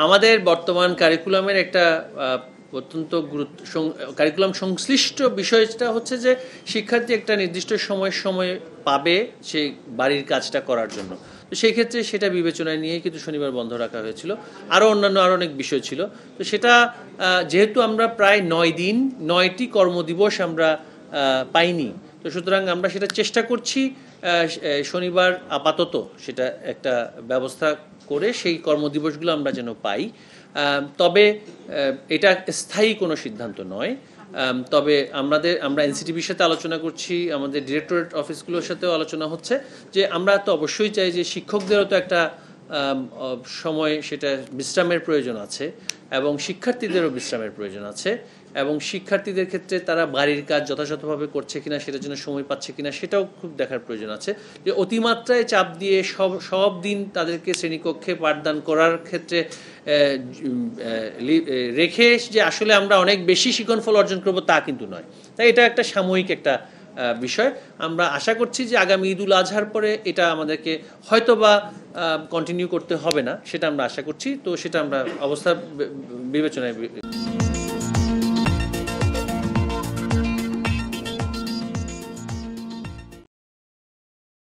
আমাদের বর্তমান কারিকুলামের একটা অত্যন্ত কারিকুলাম সংশ্লিষ্ট বিষয়টা হচ্ছে যে শিক্ষার্থী একটা নির্দিষ্ট সময় পাবে সেই বাড়ির কাজটা করার জন্য। তো সেই ক্ষেত্রে সেটা বিবেচনায় নিয়ে কিন্তু শনিবার বন্ধ রাখা হয়েছিল। আরও অনেক বিষয় ছিল। তো সেটা যেহেতু আমরা প্রায় 9 দিন 9টি কর্মদিবস আমরা পাইনি, তো সুতরাং আমরা সেটা চেষ্টা করছি শনিবার আপাতত সেটা একটা ব্যবস্থা করে সেই কর্মদিবসগুলো আমরা যেন পাই। তবে এটা স্থায়ী কোনো সিদ্ধান্ত নয়। তবে আমরা এনসিটিভির সাথে আলোচনা করছি, আমাদের ডিরেক্টরেট অফিসগুলোর সাথেও আলোচনা হচ্ছে যে আমরা তো অবশ্যই চাই যে শিক্ষকদেরও তো একটা সময় সেটা বিশ্রামের প্রয়োজন আছে এবং শিক্ষার্থীদেরও বিশ্রামের প্রয়োজন আছে, এবং শিক্ষার্থীদের ক্ষেত্রে তারা বাড়ির কাজ যথাযথভাবে করছে কিনা, সেটার জন্য সময় পাচ্ছে কিনা, সেটাও খুব দেখার প্রয়োজন আছে। যে অতিমাত্রায় চাপ দিয়ে সব দিন তাদেরকে শ্রেণীকক্ষে পাঠদান করার ক্ষেত্রে রেখে যে আসলে আমরা অনেক বেশি শিক্ষণফল অর্জন করব তা কিন্তু নয়। তাই এটা একটা সাময়িক একটা বিষয়। আমরা আশা করছি যে আগামী ঈদুল আজহার পরে এটা আমাদেরকে হয়তোবা কন্টিনিউ করতে হবে না, সেটা আমরা আশা করছি। তো সেটা আমরা অবস্থা বিবেচনায়